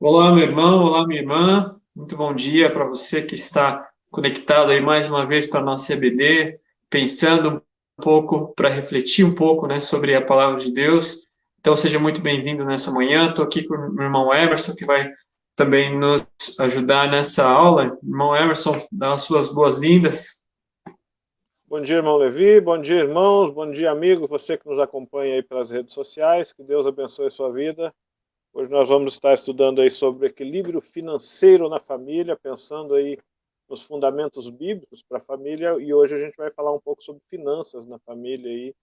Olá, meu irmão, olá, minha irmã. Muito bom dia para você que está conectado aí mais uma vez para a nossa EBD, pensando um pouco, para refletir um pouco, né, sobre a palavra de Deus. Então, seja muito bem-vindo nessa manhã. Estou aqui com o meu irmão Emerson, que vai também nos ajudar nessa aula. Irmão Emerson, dá as suas boas-vindas. Bom dia, irmão Levi. Bom dia, irmãos. Bom dia, amigo. Você que nos acompanha aí pelas redes sociais. Que Deus abençoe a sua vida. Hoje nós vamos estar estudando aí sobre equilíbrio financeiro na família, pensando aí nos fundamentos bíblicos para a família. E hoje a gente vai falar um pouco sobre finanças na família aí.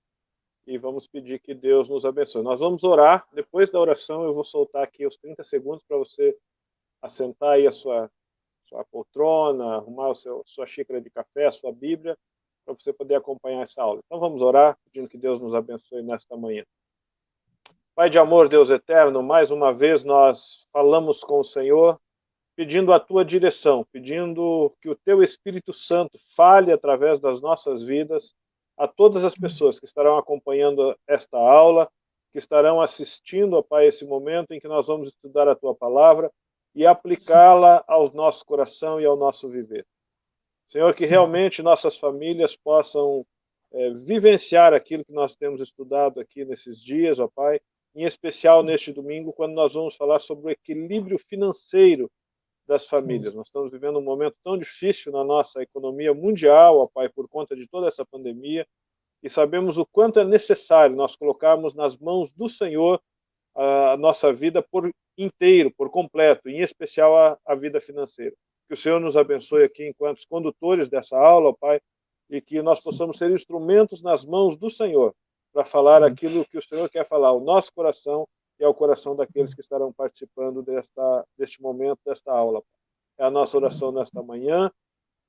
E vamos pedir que Deus nos abençoe. Nós vamos orar. Depois da oração, eu vou soltar aqui os 30 segundos para você assentar aí a sua poltrona, arrumar sua xícara de café, a sua Bíblia, para você poder acompanhar essa aula. Então vamos orar, pedindo que Deus nos abençoe nesta manhã. Pai de amor, Deus eterno, mais uma vez nós falamos com o Senhor, pedindo a tua direção, pedindo que o teu Espírito Santo fale através das nossas vidas a todas as pessoas que estarão acompanhando esta aula, que estarão assistindo, ó Pai, esse momento em que nós vamos estudar a tua palavra e aplicá-la ao nosso coração e ao nosso viver. Senhor, que Sim, realmente nossas famílias possam vivenciar aquilo que nós temos estudado aqui nesses dias, ó Pai, em especial sim, neste domingo, quando nós vamos falar sobre o equilíbrio financeiro das sim, famílias. Nós estamos vivendo um momento tão difícil na nossa economia mundial, ó Pai, por conta de toda essa pandemia, e sabemos o quanto é necessário nós colocarmos nas mãos do Senhor a nossa vida por inteiro, por completo, em especial a vida financeira. Que o Senhor nos abençoe aqui enquanto os condutores dessa aula, ó Pai, e que nós sim. possamos ser instrumentos nas mãos do Senhor para falar aquilo que o Senhor quer falar ao nosso coração e ao coração daqueles que estarão participando deste momento, desta aula. É a nossa oração nesta manhã,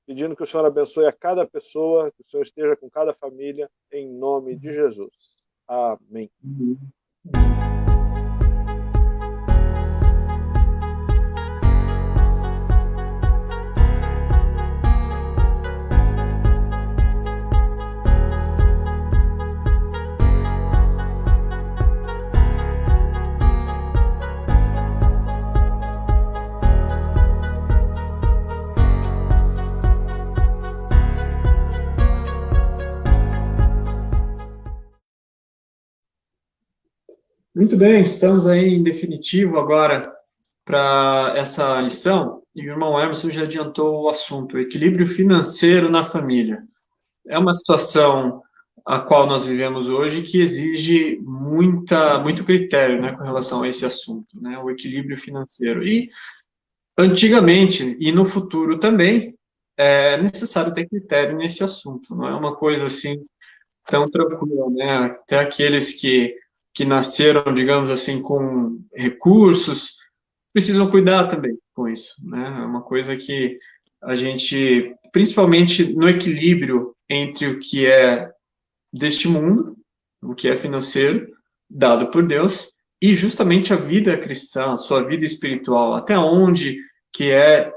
pedindo que o Senhor abençoe a cada pessoa, que o Senhor esteja com cada família, em nome de Jesus. Amém. Muito bem, estamos aí em definitivo agora para essa lição, e o irmão Emerson já adiantou o assunto, o equilíbrio financeiro na família. É uma situação a qual nós vivemos hoje que exige muito critério, né, com relação a esse assunto, né, o equilíbrio financeiro. E antigamente, e no futuro também, é necessário ter critério nesse assunto, não é uma coisa assim tão tranquila, né? Até aqueles que nasceram, digamos assim, com recursos, precisam cuidar também com isso, né? É uma coisa que a gente, principalmente no equilíbrio entre o que é deste mundo, o que é financeiro, dado por Deus, e justamente a vida cristã, a sua vida espiritual, até onde que é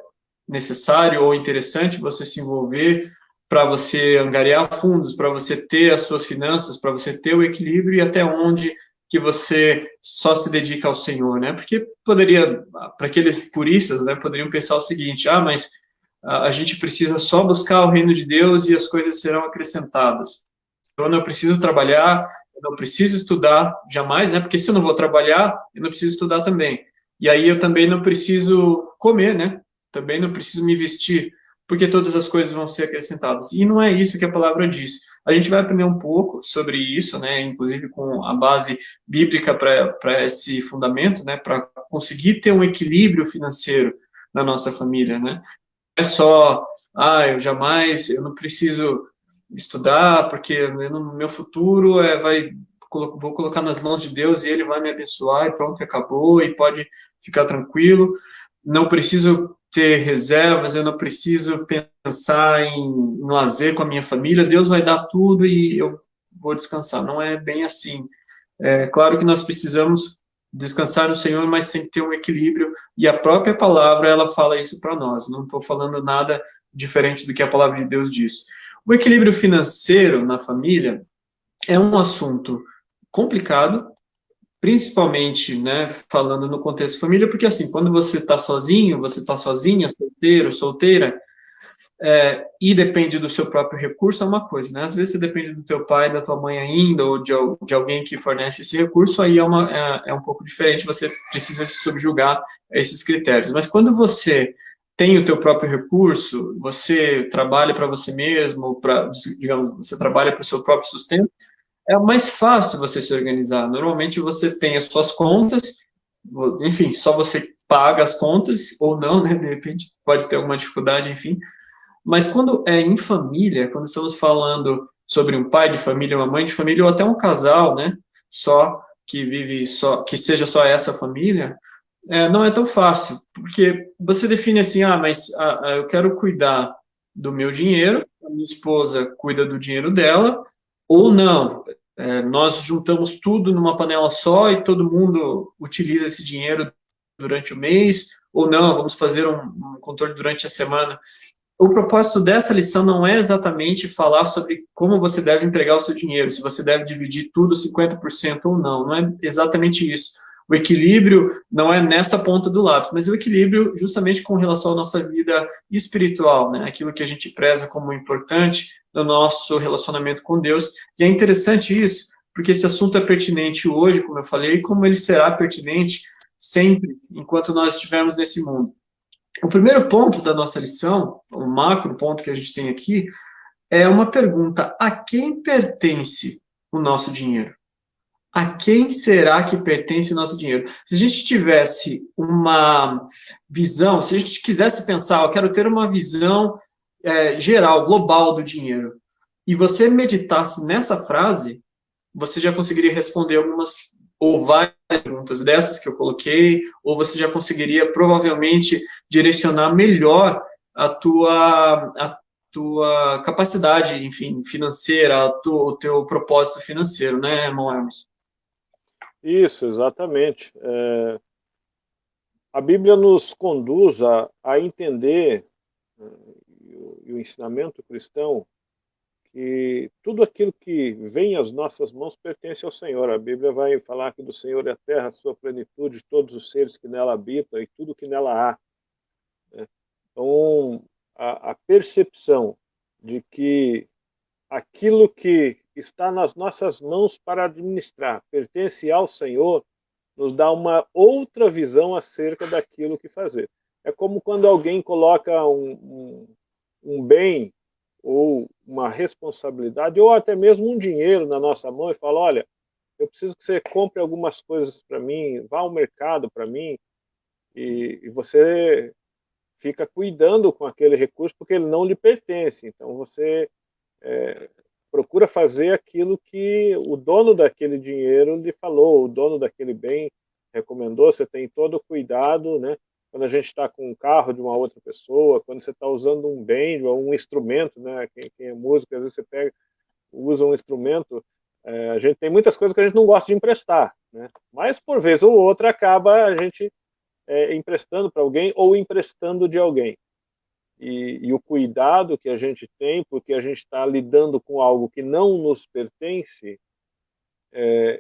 necessário ou interessante você se envolver para você angariar fundos, para você ter as suas finanças, para você ter o equilíbrio e até onde que você só se dedica ao Senhor, né? Porque poderia, para aqueles puristas, né, poderiam pensar o seguinte: ah, mas a gente precisa só buscar o reino de Deus e as coisas serão acrescentadas. Então, eu não preciso trabalhar, eu não preciso estudar jamais, né? Porque se eu não vou trabalhar, eu não preciso estudar também. E aí eu também não preciso comer, né? Também não preciso me vestir, porque todas as coisas vão ser acrescentadas. E não é isso que a palavra diz. A gente vai aprender um pouco sobre isso, né? Inclusive com a base bíblica para esse fundamento, né? Para conseguir ter um equilíbrio financeiro na nossa família, né? É só, eu não preciso estudar, porque no meu futuro vou colocar nas mãos de Deus e Ele vai me abençoar e pronto, acabou, e pode ficar tranquilo. Não preciso ter reservas, eu não preciso pensar em lazer com a minha família, Deus vai dar tudo e eu vou descansar. Não é bem assim. É claro que nós precisamos descansar no Senhor, mas tem que ter um equilíbrio, e a própria palavra, ela fala isso para nós. Não estou falando nada diferente do que a palavra de Deus diz. O equilíbrio financeiro na família é um assunto complicado, principalmente, né, falando no contexto família, porque assim, quando você está sozinho, você está sozinha, solteiro, solteira, e depende do seu próprio recurso, é uma coisa, né? Às vezes você depende do teu pai, da tua mãe ainda, ou de alguém que fornece esse recurso, aí é um pouco diferente, você precisa se subjugar a esses critérios. Mas quando você tem o teu próprio recurso, você trabalha para você mesmo, digamos, você trabalha para o seu próprio sustento, é mais fácil você se organizar. Normalmente você tem as suas contas, enfim, só você paga as contas, ou não, né? De repente pode ter alguma dificuldade, enfim, mas quando é em família, quando estamos falando sobre um pai de família, uma mãe de família, ou até um casal, né, só que vive só, que seja só essa família, não é tão fácil, porque você define assim, mas eu quero cuidar do meu dinheiro, a minha esposa cuida do dinheiro dela, ou não, nós juntamos tudo numa panela só e todo mundo utiliza esse dinheiro durante o mês, ou não, vamos fazer um controle durante a semana. O propósito dessa lição não é exatamente falar sobre como você deve empregar o seu dinheiro, se você deve dividir tudo 50% ou não. Não é exatamente isso. O equilíbrio não é nessa ponta do lápis, mas o equilíbrio justamente com relação à nossa vida espiritual, né? Aquilo que a gente preza como importante no nosso relacionamento com Deus. E é interessante isso, porque esse assunto é pertinente hoje, como eu falei, e como ele será pertinente sempre enquanto nós estivermos nesse mundo. O primeiro ponto da nossa lição, o macro ponto que a gente tem aqui, é uma pergunta: a quem pertence o nosso dinheiro? A quem será que pertence o nosso dinheiro? Se a gente tivesse uma visão, se a gente quisesse pensar, eu quero ter uma visão geral, global do dinheiro, e você meditasse nessa frase, você já conseguiria responder algumas ou várias perguntas dessas que eu coloquei, ou você já conseguiria provavelmente direcionar melhor a tua capacidade, enfim, financeira, o teu propósito financeiro, né, irmão Hermes? Isso, exatamente. A Bíblia nos conduz a entender, e o ensinamento cristão, que tudo aquilo que vem às nossas mãos pertence ao Senhor. A Bíblia vai falar que do Senhor é a terra, a sua plenitude, todos os seres que nela habitam e tudo que nela há. Né? Então, a percepção de que aquilo que está nas nossas mãos para administrar pertence ao Senhor, nos dá uma outra visão acerca daquilo que fazer. É como quando alguém coloca um bem ou uma responsabilidade, ou até mesmo um dinheiro na nossa mão e fala, olha, eu preciso que você compre algumas coisas para mim, vá ao mercado para mim, e você fica cuidando com aquele recurso porque ele não lhe pertence. Então você procura fazer aquilo que o dono daquele dinheiro lhe falou, o dono daquele bem recomendou, você tem todo o cuidado, né? Quando a gente está com um carro de uma outra pessoa, quando você está usando um bem, um instrumento, né? Quem é músico, às vezes você pega, usa um instrumento, a gente tem muitas coisas que a gente não gosta de emprestar, né? Mas por vez ou outra acaba a gente emprestando para alguém ou emprestando de alguém. E o cuidado que a gente tem, porque a gente está lidando com algo que não nos pertence,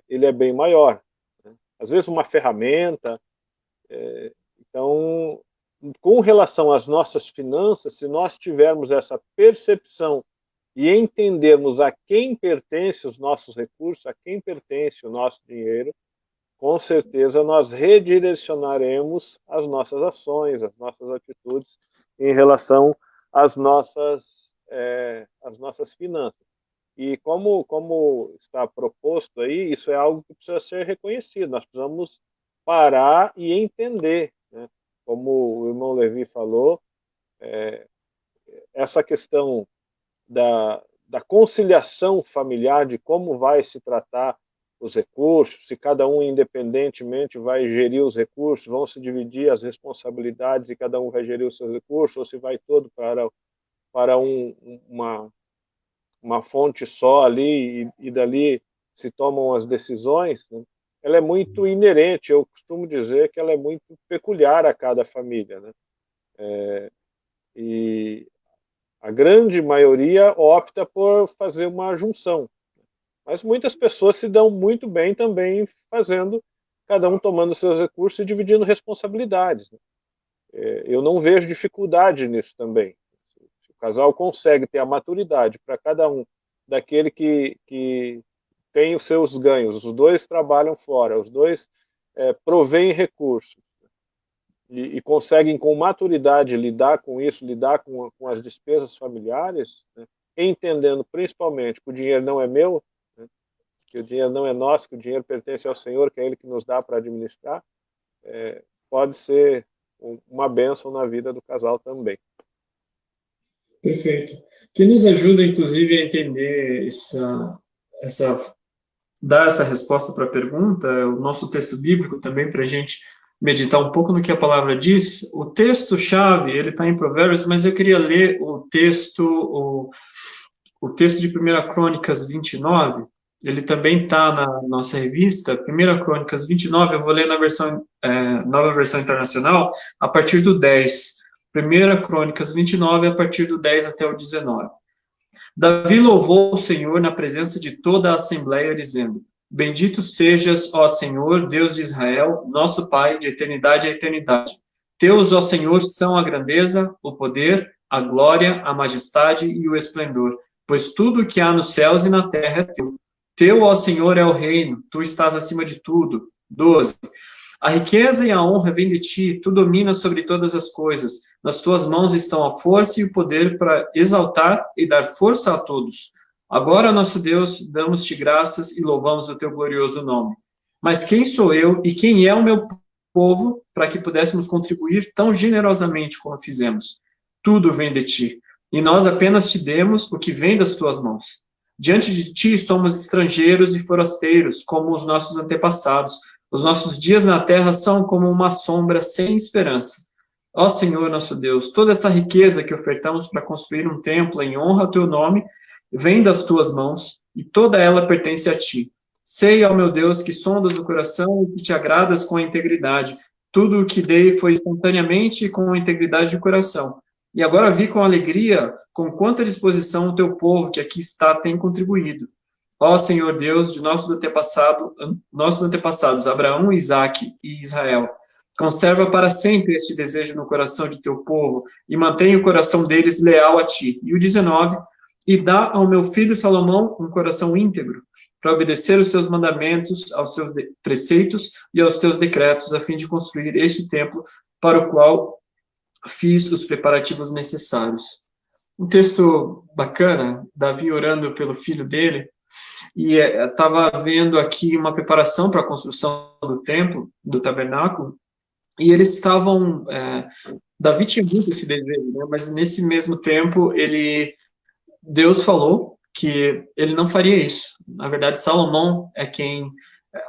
ele é bem maior. Né? Às vezes uma ferramenta. Então, com relação às nossas finanças, se nós tivermos essa percepção e entendermos a quem pertence os nossos recursos, a quem pertence o nosso dinheiro, com certeza nós redirecionaremos as nossas ações, as nossas atitudes em relação às nossas finanças. E como está proposto aí, isso é algo que precisa ser reconhecido. Nós precisamos parar e entender, né? Como o irmão Levi falou, essa questão da conciliação familiar, de como vai se tratar os recursos, se cada um independentemente vai gerir os recursos, vão se dividir as responsabilidades e cada um vai gerir os seus recursos, ou se vai todo para uma fonte só ali e dali se tomam as decisões, né? Ela é muito inerente, eu costumo dizer que ela é muito peculiar a cada família, né? E a grande maioria opta por fazer uma junção. Mas muitas pessoas se dão muito bem também fazendo, cada um tomando seus recursos e dividindo responsabilidades, né? Eu não vejo dificuldade nisso também. Se o casal consegue ter a maturidade para cada um, daquele que tem os seus ganhos, os dois trabalham fora, os dois provêm recursos, e conseguem com maturidade lidar com isso, lidar com as despesas familiares, né, entendendo principalmente que o dinheiro não é meu, né, que o dinheiro não é nosso, que o dinheiro pertence ao Senhor, que é Ele que nos dá para administrar, pode ser uma bênção na vida do casal também. Perfeito. Que nos ajuda, inclusive, a entender dar essa resposta para a pergunta, o nosso texto bíblico também, para a gente meditar um pouco no que a palavra diz. O texto-chave, ele está em Provérbios, mas eu queria ler o texto de 1 Crônicas 29, ele também está na nossa revista, 1 Crônicas 29, eu vou ler na nova versão internacional, a partir do 10. 1 Crônicas 29, a partir do 10 até o 19. Davi louvou o Senhor na presença de toda a Assembleia, dizendo: Bendito sejas, ó Senhor, Deus de Israel, nosso Pai, de eternidade a eternidade. Teus, ó Senhor, são a grandeza, o poder, a glória, a majestade e o esplendor, pois tudo o que há nos céus e na terra é teu. Teu, ó Senhor, é o reino, tu estás acima de tudo. 12. A riqueza e a honra vêm de ti, tu dominas sobre todas as coisas. Nas tuas mãos estão a força e o poder para exaltar e dar força a todos. Agora, nosso Deus, damos-te graças e louvamos o teu glorioso nome. Mas quem sou eu e quem é o meu povo para que pudéssemos contribuir tão generosamente como fizemos? Tudo vem de ti, e nós apenas te demos o que vem das tuas mãos. Diante de ti somos estrangeiros e forasteiros, como os nossos antepassados. Os nossos dias na terra são como uma sombra sem esperança. Ó Senhor, nosso Deus, toda essa riqueza que ofertamos para construir um templo em honra ao teu nome vem das tuas mãos, e toda ela pertence a ti. Sei, ó meu Deus, que sondas o coração e que te agradas com a integridade. Tudo o que dei foi espontaneamente e com integridade de coração. E agora vi com alegria com quanta disposição o teu povo que aqui está tem contribuído. Ó Senhor Deus de nossos antepassados, Abraão, Isaque e Israel, conserva para sempre este desejo no coração de teu povo e mantém o coração deles leal a ti. E o 19, e dá ao meu filho Salomão um coração íntegro, para obedecer os teus mandamentos, aos teus preceitos e aos teus decretos, a fim de construir este templo para o qual fiz os preparativos necessários. Um texto bacana, Davi orando pelo filho dele, e estava vendo aqui uma preparação para a construção do templo, do tabernáculo, e eles estavam... Davi tinha muito esse desejo, né? Mas nesse mesmo tempo, Deus falou que ele não faria isso. Na verdade, Salomão é quem...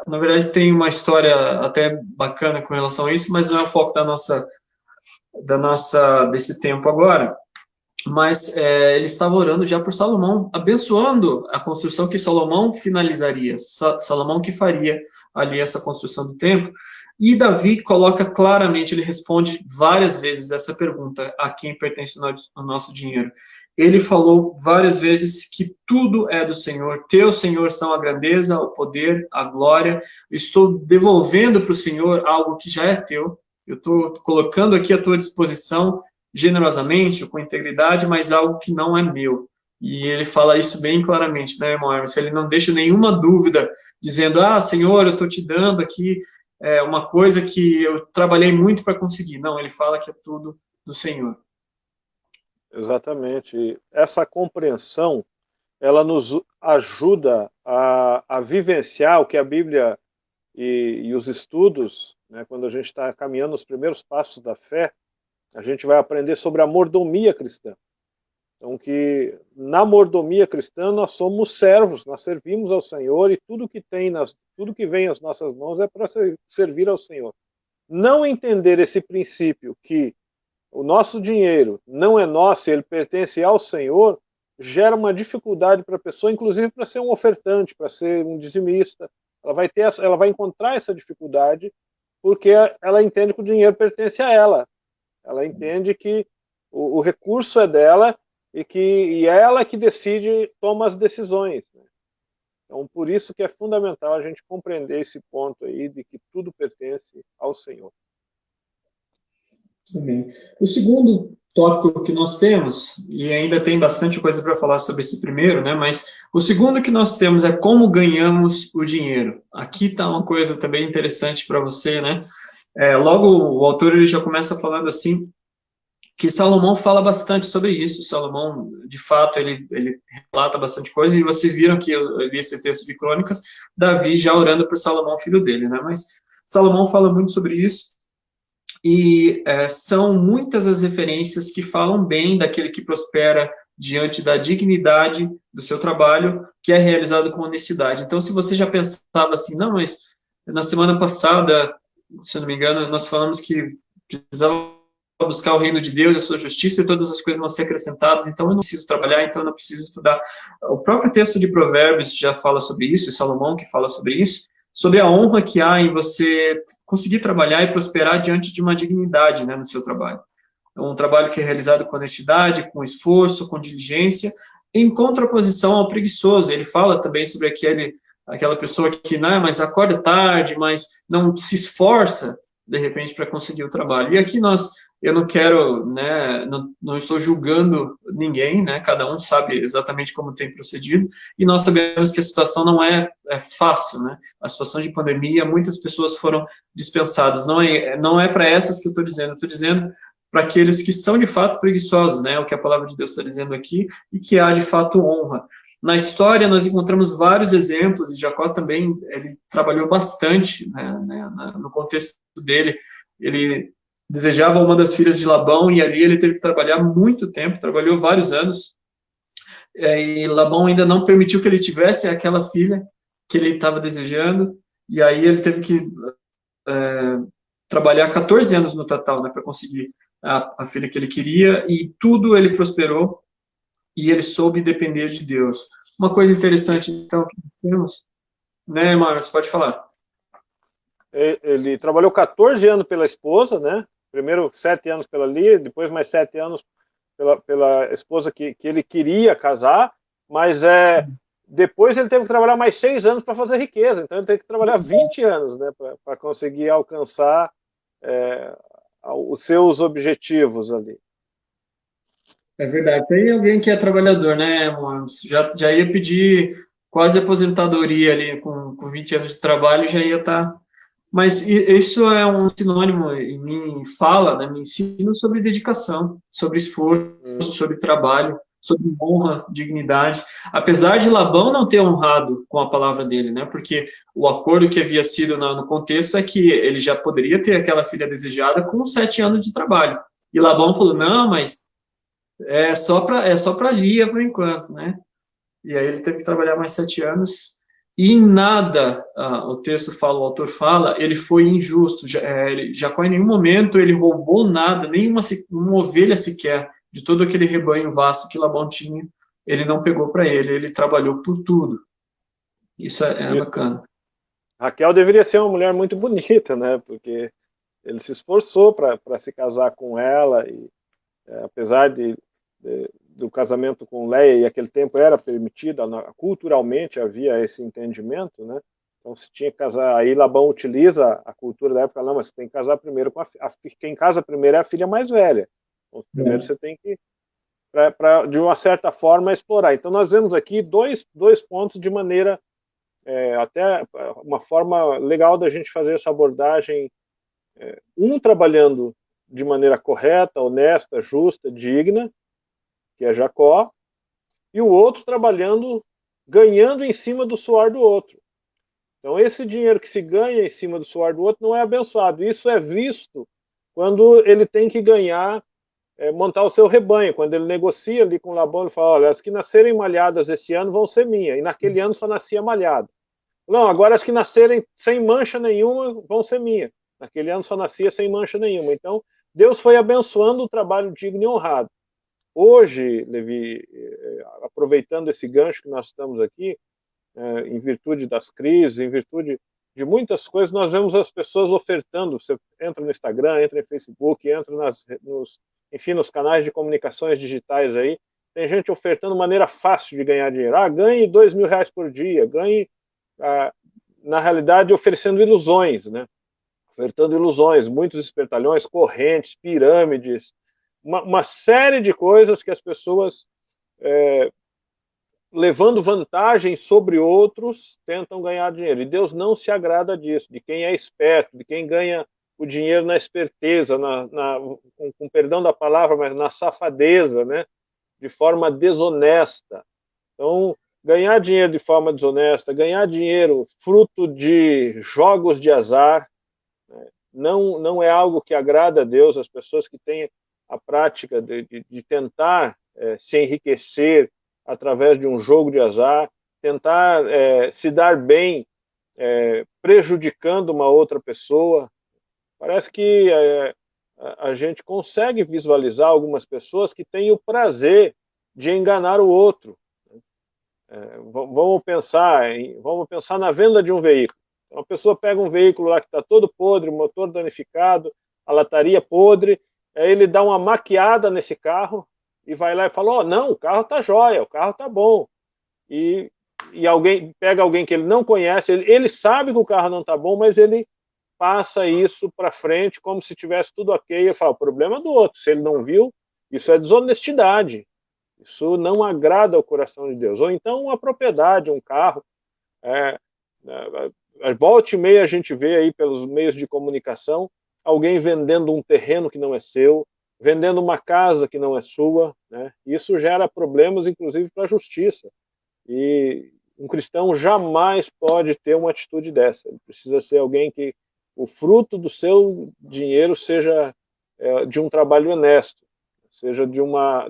Na verdade, tem uma história até bacana com relação a isso, mas não é o foco desse tempo agora. Mas ele estava orando já por Salomão, abençoando a construção que Salomão finalizaria, Salomão que faria ali essa construção do templo. E Davi coloca claramente, ele responde várias vezes essa pergunta: a quem pertence o nosso dinheiro? Ele falou várias vezes que tudo é do Senhor, teu Senhor são a grandeza, o poder, a glória. Eu estou devolvendo para o Senhor algo que já é teu, eu estou colocando aqui à tua disposição generosamente, com integridade, mas algo que não é meu. E ele fala isso bem claramente, né, irmão Hermes? Ele não deixa nenhuma dúvida, dizendo: Senhor, eu estou te dando aqui uma coisa que eu trabalhei muito para conseguir. Não, ele fala que é tudo do Senhor. Exatamente. Essa compreensão, ela nos ajuda a vivenciar o que a Bíblia e os estudos, né, quando a gente está caminhando os primeiros passos da fé, a gente vai aprender sobre a mordomia cristã. Então, que na mordomia cristã nós somos servos, nós servimos ao Senhor, e tudo que vem às nossas mãos é para servir ao Senhor. Não entender esse princípio que o nosso dinheiro não é nosso, ele pertence ao Senhor, gera uma dificuldade para a pessoa, inclusive para ser um ofertante, para ser um dizimista. Ela vai encontrar essa dificuldade porque ela entende que o dinheiro pertence a ela. Ela entende que o recurso é dela e é ela que decide, toma as decisões. Então, por isso que é fundamental a gente compreender esse ponto aí de que tudo pertence ao Senhor. Amém. O segundo tópico que nós temos, e ainda tem bastante coisa para falar sobre esse primeiro, né? Mas o segundo que nós temos é como ganhamos o dinheiro. Aqui está uma coisa também interessante para você, né? Logo, o autor ele já começa falando assim, que Salomão fala bastante sobre isso. Salomão, de fato, ele relata bastante coisa, e vocês viram que eu li esse texto de Crônicas, Davi já orando por Salomão, filho dele, né? Mas Salomão fala muito sobre isso, e são muitas as referências que falam bem daquele que prospera diante da dignidade do seu trabalho, que é realizado com honestidade. Então, se você já pensava assim, não, mas na semana passada, se eu não me engano, nós falamos que precisava buscar o reino de Deus, a sua justiça, e todas as coisas vão ser acrescentadas, então eu não preciso trabalhar, então eu não preciso estudar. O próprio texto de Provérbios já fala sobre isso, e Salomão que fala sobre isso, sobre a honra que há em você conseguir trabalhar e prosperar diante de uma dignidade, né, no seu trabalho. É um trabalho que é realizado com honestidade, com esforço, com diligência, em contraposição ao preguiçoso. Ele fala também sobre aquela pessoa que, não, mas acorda tarde, mas não se esforça, de repente, para conseguir o trabalho. E aqui eu não quero, né, não estou julgando ninguém, né, cada um sabe exatamente como tem procedido, e nós sabemos que a situação não é fácil, né, a situação de pandemia, muitas pessoas foram dispensadas, não é para essas que eu estou dizendo para aqueles que são de fato preguiçosos, né, o que a palavra de Deus está dizendo aqui, e que há de fato honra. Na história, nós encontramos vários exemplos, e Jacó também, ele trabalhou bastante, né, no contexto dele, ele desejava uma das filhas de Labão, e ali ele teve que trabalhar muito tempo, trabalhou vários anos, e Labão ainda não permitiu que ele tivesse aquela filha que ele estava desejando, e aí ele teve que trabalhar 14 anos no total, né, para conseguir a filha que ele queria, e tudo ele prosperou, e ele soube depender de Deus. Uma coisa interessante, então, que nós temos, né, Marcos, pode falar. Ele trabalhou 14 anos pela esposa, né? Primeiro 7 anos pela Lia, depois mais 7 anos pela esposa que ele queria casar, mas depois ele teve que trabalhar mais 6 anos para fazer riqueza, então ele teve que trabalhar 20 anos, né, para conseguir alcançar os seus objetivos ali. É verdade. Tem alguém que é trabalhador, né, Marcos? Já ia pedir quase aposentadoria ali, com 20 anos de trabalho, já ia estar. Mas isso é um sinônimo, em mim fala, né, me ensina sobre dedicação, sobre esforço, sobre trabalho, sobre honra, dignidade. Apesar de Labão não ter honrado com a palavra dele, né, porque o acordo que havia sido no contexto é que ele já poderia ter aquela filha desejada com 7 anos de trabalho. E Labão falou, não, mas é só para Lia por enquanto, né? E aí ele teve que trabalhar mais 7 anos. E em nada, o texto fala, o autor fala, ele foi injusto. Jacó em nenhum momento ele roubou nada, nem uma ovelha sequer, de todo aquele rebanho vasto que Labão tinha, ele não pegou para ele trabalhou por tudo. Isso é bacana. Raquel deveria ser uma mulher muito bonita, né? Porque ele se esforçou para se casar com ela, e apesar do casamento com Leia, e aquele tempo era permitido, culturalmente havia esse entendimento, né? Então se tinha que casar, aí Labão utiliza a cultura da época, não, mas você tem que casar primeiro com quem casa primeiro é a filha mais velha. Então, primeiro você tem que, de uma certa forma, explorar. Então nós vemos aqui dois pontos de maneira, até uma forma legal da gente fazer essa abordagem, trabalhando de maneira correta, honesta, justa, digna, que é Jacó, e o outro trabalhando, ganhando em cima do suor do outro. Então, esse dinheiro que se ganha em cima do suor do outro não é abençoado. Isso é visto quando ele tem que ganhar, montar o seu rebanho. Quando ele negocia ali com Labão, ele fala, olha, as que nascerem malhadas esse ano vão ser minhas, e naquele ano só nascia malhado. Não, agora as que nascerem sem mancha nenhuma vão ser minhas. Naquele ano só nascia sem mancha nenhuma. Então, Deus foi abençoando o trabalho digno e honrado. Hoje, Levi, aproveitando esse gancho que nós estamos aqui, em virtude das crises, em virtude de muitas coisas, nós vemos as pessoas ofertando. Você entra no Instagram, entra no Facebook, entra nos canais de comunicações digitais aí, tem gente ofertando maneira fácil de ganhar dinheiro. Ganhe R$ 2.000 por dia, ganhe, na realidade, oferecendo ilusões, né? Ofertando ilusões, muitos espertalhões, correntes, pirâmides, uma série de coisas que as pessoas, levando vantagem sobre outros, tentam ganhar dinheiro. E Deus não se agrada disso, de quem é esperto, de quem ganha o dinheiro na esperteza, com perdão da palavra, mas na safadeza, né? De forma desonesta. Então, ganhar dinheiro de forma desonesta, ganhar dinheiro fruto de jogos de azar, né? Não é algo que agrada a Deus. As pessoas que têm a prática de tentar se enriquecer através de um jogo de azar, tentar se dar bem prejudicando uma outra pessoa. Parece que a gente consegue visualizar algumas pessoas que têm o prazer de enganar o outro. Vamos pensar na venda de um veículo. Uma pessoa pega um veículo lá que está todo podre, o motor danificado, a lataria podre, aí ele dá uma maquiada nesse carro e vai lá e fala, não, o carro está jóia, o carro está bom. E pega alguém que ele não conhece, ele sabe que o carro não está bom, mas ele passa isso para frente como se tivesse tudo ok, e fala, o problema é do outro, se ele não viu, isso é desonestidade, isso não agrada ao coração de Deus. Ou então uma propriedade, um carro, volta e meia a gente vê aí pelos meios de comunicação alguém vendendo um terreno que não é seu, vendendo uma casa que não é sua, né? Isso gera problemas, inclusive, para a justiça. E um cristão jamais pode ter uma atitude dessa. Ele precisa ser alguém que o fruto do seu dinheiro seja de um trabalho honesto, seja de uma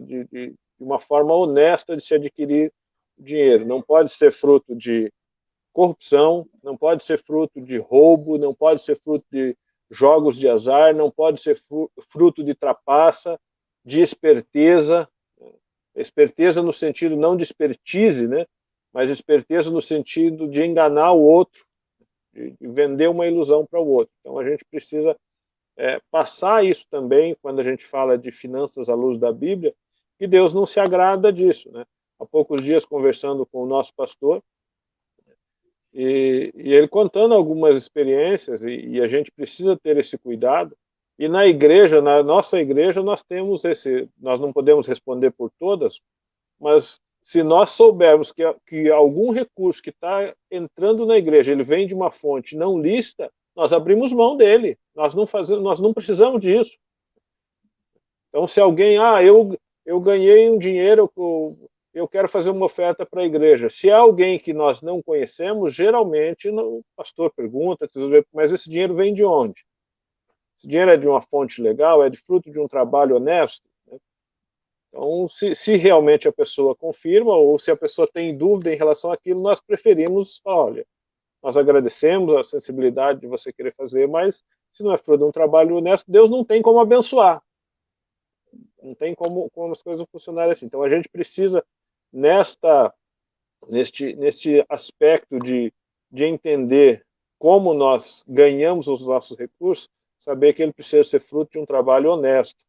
forma honesta de se adquirir dinheiro. Não pode ser fruto de corrupção, não pode ser fruto de roubo, não pode ser fruto de jogos de azar, não pode ser fruto de trapaça, de esperteza. Esperteza no sentido não de expertise, né? Mas esperteza no sentido de enganar o outro, de vender uma ilusão para o outro. Então a gente precisa passar isso também quando a gente fala de finanças à luz da Bíblia, que Deus não se agrada disso, né? Há poucos dias conversando com o nosso pastor, e ele contando algumas experiências, e a gente precisa ter esse cuidado. E na igreja, na nossa igreja, nós temos nós não podemos responder por todas, mas se nós soubermos que algum recurso que está entrando na igreja, ele vem de uma fonte não lícita, nós abrimos mão dele. Nós não precisamos disso. Então, se alguém, eu ganhei um dinheiro, eu quero fazer uma oferta para a igreja. Se é alguém que nós não conhecemos, geralmente o pastor pergunta, mas esse dinheiro vem de onde? Esse dinheiro é de uma fonte legal, é de fruto de um trabalho honesto? Né? Então, se realmente a pessoa confirma, ou se a pessoa tem dúvida em relação àquilo, nós preferimos, olha, nós agradecemos a sensibilidade de você querer fazer, mas se não é fruto de um trabalho honesto, Deus não tem como abençoar. Não tem como as coisas funcionarem assim. Então a gente precisa, neste aspecto de entender como nós ganhamos os nossos recursos, saber que ele precisa ser fruto de um trabalho honesto.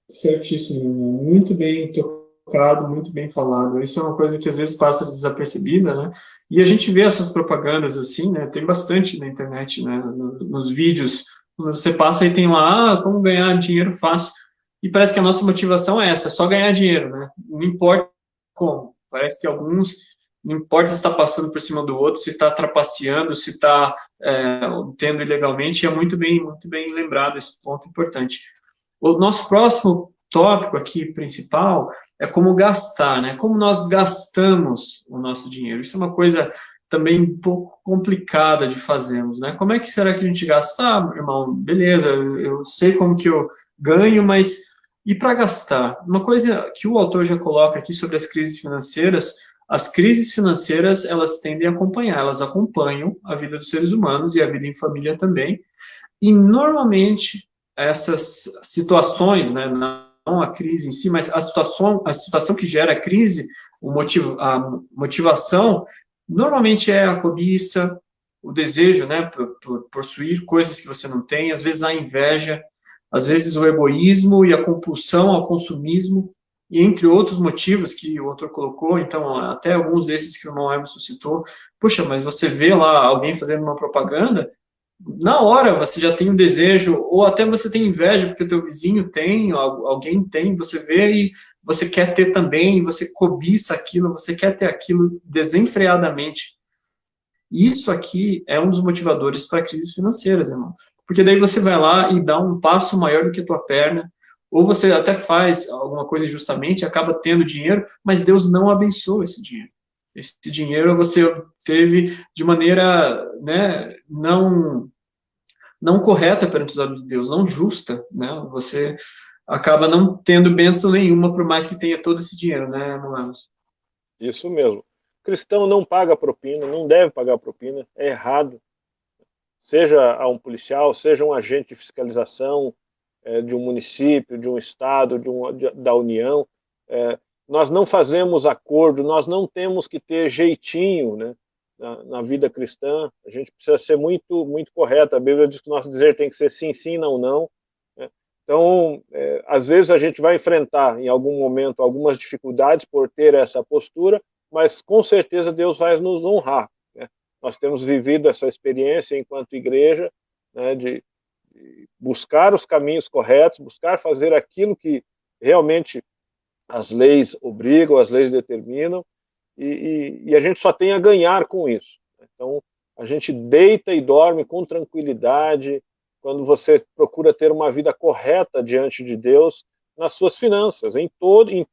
Certíssimo, muito bem tocado, muito bem falado. Isso é uma coisa que às vezes passa desapercebida, né? E a gente vê essas propagandas assim, né? Tem bastante na internet, né? Nos vídeos, quando você passa e tem lá, como ganhar dinheiro fácil. E parece que a nossa motivação é essa, só ganhar dinheiro, né? Não importa como. Parece que alguns, não importa se está passando por cima do outro, se está trapaceando, se está tendo ilegalmente, é muito bem lembrado esse ponto importante. O nosso próximo tópico aqui, principal, é como gastar, né? Como nós gastamos o nosso dinheiro. Isso é uma coisa também um pouco complicada de fazermos, né? Como é que será que a gente gasta? Irmão, beleza, eu sei como que eu ganho, mas e para gastar? Uma coisa que o autor já coloca aqui sobre as crises financeiras, elas tendem a acompanhar, elas acompanham a vida dos seres humanos e a vida em família também, e normalmente essas situações, né, não a crise em si, mas a situação que gera a crise, a motivação, normalmente é a cobiça, o desejo, né, por possuir coisas que você não tem, às vezes a inveja, às vezes o egoísmo e a compulsão ao consumismo, e entre outros motivos que o autor colocou, então, até alguns desses que o irmão Emerson citou. Puxa, mas você vê lá alguém fazendo uma propaganda, na hora você já tem um desejo, ou até você tem inveja, porque o teu vizinho tem, alguém tem, você vê e você quer ter também, você cobiça aquilo, você quer ter aquilo desenfreadamente. Isso aqui é um dos motivadores para crises financeiras, irmão. Porque daí você vai lá e dá um passo maior do que a tua perna, ou você até faz alguma coisa justamente, acaba tendo dinheiro, mas Deus não abençoa esse dinheiro. Esse dinheiro você teve de maneira, né, não correta perante os olhos de Deus, não justa, né? Você acaba não tendo bênção nenhuma, por mais que tenha todo esse dinheiro, né, Moamos? Isso mesmo. Cristão não paga propina, não deve pagar propina, é errado. Seja a um policial, seja um agente de fiscalização de um município, de um estado, da União. Nós não fazemos acordo, nós não temos que ter jeitinho, né, na vida cristã. A gente precisa ser muito, muito correto. A Bíblia diz que o nosso dizer tem que ser sim, sim, não, não. Né? Então, às vezes a gente vai enfrentar em algum momento algumas dificuldades por ter essa postura, mas com certeza Deus vai nos honrar. Né? Nós temos vivido essa experiência enquanto igreja, né, de buscar os caminhos corretos, buscar fazer aquilo que realmente as leis obrigam, as leis determinam, e a gente só tem a ganhar com isso. Então, a gente deita e dorme com tranquilidade quando você procura ter uma vida correta diante de Deus nas suas finanças, em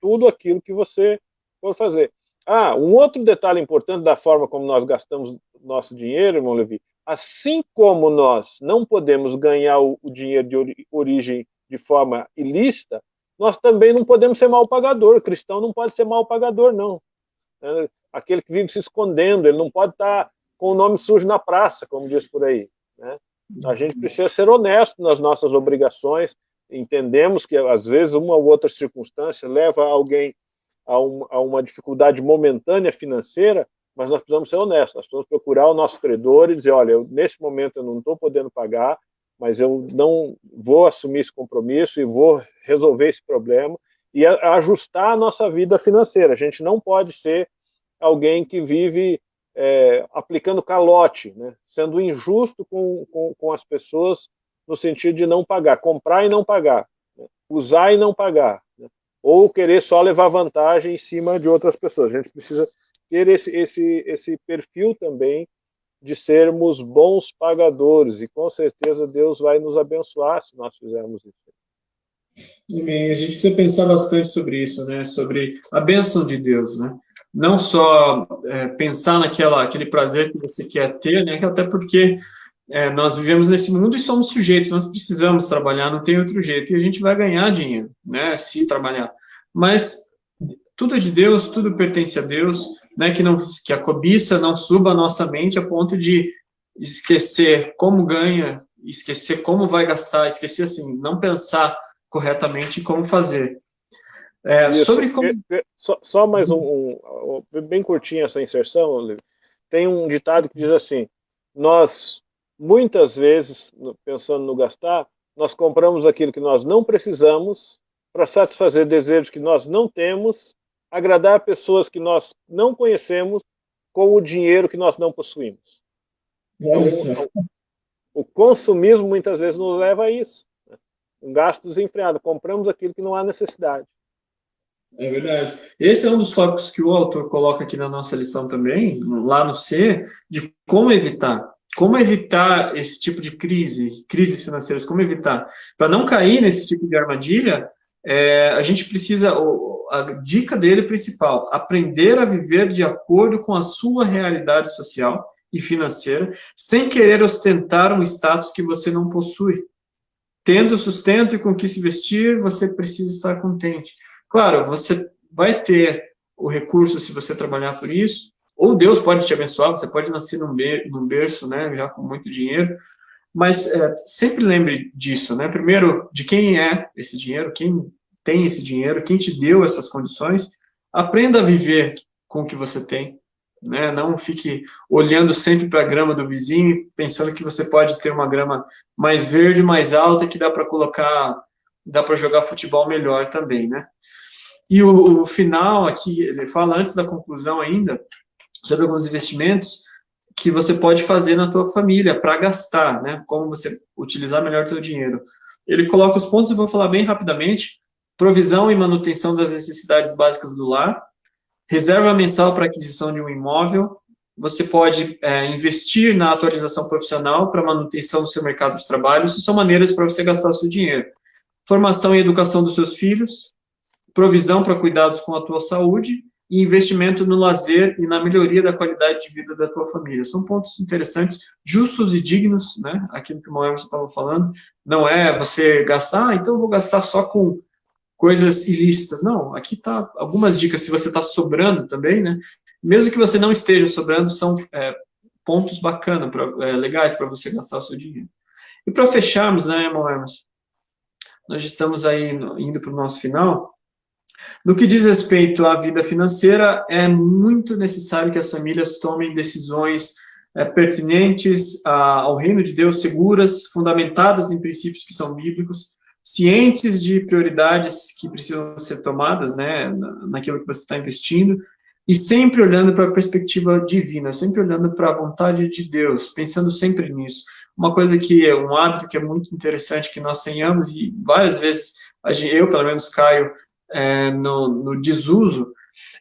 tudo aquilo que você for fazer. Um outro detalhe importante da forma como nós gastamos nosso dinheiro, irmão Levi, assim como nós não podemos ganhar o dinheiro de origem de forma ilícita, nós também não podemos ser mal pagador. O cristão não pode ser mal pagador, não. Aquele que vive se escondendo, ele não pode estar com o nome sujo na praça, como diz por aí. Né? A gente precisa ser honesto nas nossas obrigações. Entendemos que, às vezes, uma ou outra circunstância leva alguém a uma dificuldade momentânea financeira, mas nós precisamos ser honestos. Nós precisamos procurar o nosso credor e dizer, olha, nesse momento eu não estou podendo pagar, mas eu não vou assumir esse compromisso e vou resolver esse problema e ajustar a nossa vida financeira. A gente não pode ser alguém que vive aplicando calote, né? Sendo injusto com as pessoas no sentido de não pagar, comprar e não pagar, né? Usar e não pagar, né? Ou querer só levar vantagem em cima de outras pessoas. A gente precisa ter esse perfil também de sermos bons pagadores, e com certeza Deus vai nos abençoar se nós fizermos isso. Amém. A gente precisa pensar bastante sobre isso, né? Sobre a bênção de Deus, né? Não só pensar aquele prazer que você quer ter, né? Até porque nós vivemos nesse mundo e somos sujeitos, nós precisamos trabalhar, não tem outro jeito, e a gente vai ganhar dinheiro, né? Se trabalhar. Mas tudo é de Deus, tudo pertence a Deus, né? Que a cobiça não suba a nossa mente a ponto de esquecer como ganha, esquecer como vai gastar, esquecer assim, não pensar corretamente como fazer. Sobre como... Só mais bem curtinho essa inserção. Tem um ditado que diz assim: nós muitas vezes, pensando no gastar, nós compramos aquilo que nós não precisamos para satisfazer desejos que nós não temos, agradar pessoas que nós não conhecemos com o dinheiro que nós não possuímos. Então, o consumismo muitas vezes nos leva a isso. Um gasto desenfreado. Compramos aquilo que não há necessidade. É verdade. Esse é um dos tópicos que o autor coloca aqui na nossa lição também, lá no C, de como evitar. Como evitar esse tipo de crises financeiras, como evitar. Para não cair nesse tipo de armadilha, a gente precisa, a dica dele principal, aprender a viver de acordo com a sua realidade social e financeira, sem querer ostentar um status que você não possui. Tendo sustento e com que se vestir, você precisa estar contente. Claro, você vai ter o recurso se você trabalhar por isso, ou Deus pode te abençoar, você pode nascer num berço, né, já com muito dinheiro, mas sempre lembre disso, né? Primeiro, de quem é esse dinheiro, quem tem esse dinheiro, quem te deu essas condições, aprenda a viver com o que você tem, né? Não fique olhando sempre para a grama do vizinho, pensando que você pode ter uma grama mais verde, mais alta, que dá para colocar, dá para jogar futebol melhor também, né? E o final aqui, ele fala antes da conclusão ainda, sobre alguns investimentos que você pode fazer na tua família para gastar, né? Como você utilizar melhor o teu dinheiro. Ele coloca os pontos, eu vou falar bem rapidamente. Provisão e manutenção das necessidades básicas do lar, reserva mensal para aquisição de um imóvel, você pode investir na atualização profissional para manutenção do seu mercado de trabalho, isso são maneiras para você gastar o seu dinheiro. Formação e educação dos seus filhos, provisão para cuidados com a tua saúde e investimento no lazer e na melhoria da qualidade de vida da tua família. São pontos interessantes, justos e dignos, né? Aquilo que o Emerson estava falando, não é você gastar, então eu vou gastar só com coisas ilícitas. Não, aqui tá algumas dicas, se você está sobrando também, né? Mesmo que você não esteja sobrando, são pontos bacanas, legais para você gastar o seu dinheiro. E para fecharmos, né, irmão Emerson, nós estamos aí indo para o nosso final. No que diz respeito à vida financeira, é muito necessário que as famílias tomem decisões pertinentes ao reino de Deus, seguras, fundamentadas em princípios que são bíblicos, cientes de prioridades que precisam ser tomadas, né, naquilo que você está investindo, e sempre olhando para a perspectiva divina, sempre olhando para a vontade de Deus, pensando sempre nisso. Uma coisa que é um hábito que é muito interessante que nós tenhamos, e várias vezes eu, pelo menos, caio no desuso,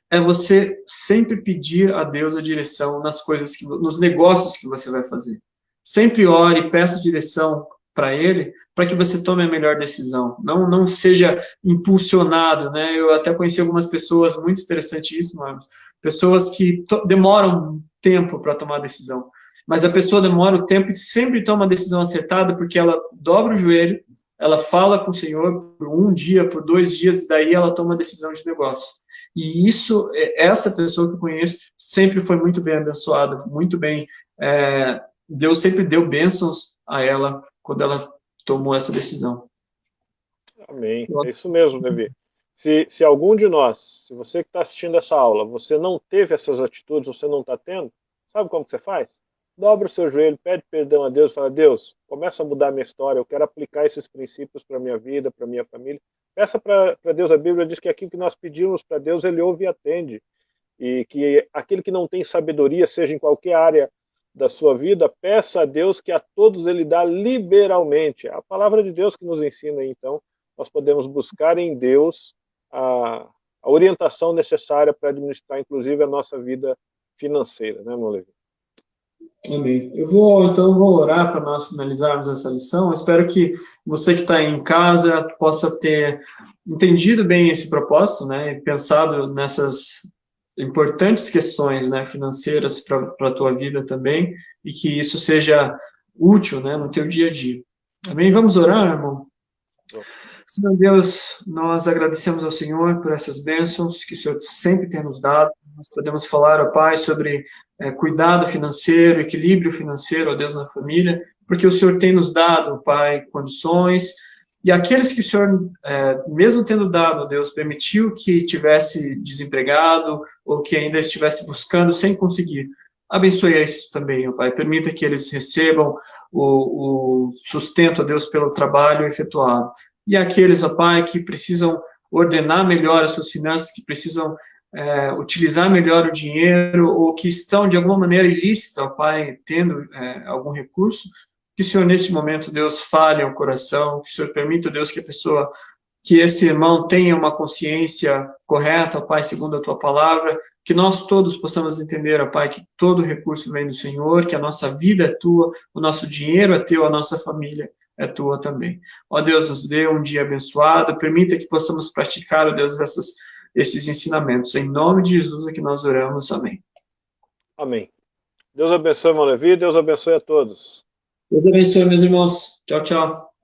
é você sempre pedir a Deus a direção nas coisas, nos negócios que você vai fazer. Sempre ore, peça direção para Ele, para que você tome a melhor decisão. Não seja impulsionado, né? Eu até conheci algumas pessoas, muito interessante isso, mas pessoas que demoram tempo para tomar a decisão. Mas a pessoa demora o tempo e sempre toma a decisão acertada, porque ela dobra o joelho, ela fala com o Senhor por um dia, por 2 dias, daí ela toma a decisão de negócio. E isso, essa pessoa que eu conheço, sempre foi muito bem abençoada, muito bem, Deus sempre deu bênçãos a ela quando ela tomou essa decisão. Amém. É isso mesmo, Levi. Se algum de nós, se você que está assistindo essa aula, você não teve essas atitudes, você não está tendo, sabe como que você faz? Dobra o seu joelho, pede perdão a Deus, fala, Deus, começa a mudar a minha história, eu quero aplicar esses princípios para a minha vida, para a minha família. Peça para Deus, a Bíblia diz que aquilo que nós pedimos para Deus, Ele ouve e atende. E que aquele que não tem sabedoria, seja em qualquer área da sua vida, peça a Deus que a todos Ele dá liberalmente. É a palavra de Deus que nos ensina, então, nós podemos buscar em Deus a orientação necessária para administrar, inclusive, a nossa vida financeira, né, meu Levi? Amém. Eu vou orar para nós finalizarmos essa lição. Eu espero que você que está em casa possa ter entendido bem esse propósito, né, e pensado nessas importantes questões, né, financeiras para a tua vida também, e que isso seja útil, né, no teu dia a dia. Amém? Vamos orar, irmão? Senhor Deus, nós agradecemos ao Senhor por essas bênçãos que o Senhor sempre tem nos dado. Nós podemos falar, ó Pai, sobre cuidado financeiro, equilíbrio financeiro, ó Deus, na família, porque o Senhor tem nos dado, Pai, condições, e aqueles que o Senhor, mesmo tendo dado, ó Deus, permitiu que tivesse desempregado, ou que ainda estivesse buscando sem conseguir. Abençoe esses também, ó Pai, permita que eles recebam o sustento, ó Deus, pelo trabalho efetuado. E aqueles, ó Pai, que precisam ordenar melhor as suas finanças, que precisam utilizar melhor o dinheiro, ou que estão, de alguma maneira, ilícita, ó Pai, tendo algum recurso, que o Senhor, nesse momento, Deus, fale ao coração, que o Senhor permita, Deus, que esse irmão tenha uma consciência correta, ó Pai, segundo a Tua palavra, que nós todos possamos entender, ó Pai, que todo recurso vem do Senhor, que a nossa vida é Tua, o nosso dinheiro é Teu, a nossa família é Tua também. Ó Deus, nos dê um dia abençoado, permita que possamos praticar, ó Deus, esses ensinamentos. Em nome de Jesus é que nós oramos. Amém. Amém. Deus abençoe, irmão Levi, Deus abençoe a todos. Deus abençoe, meus irmãos. Tchau, tchau.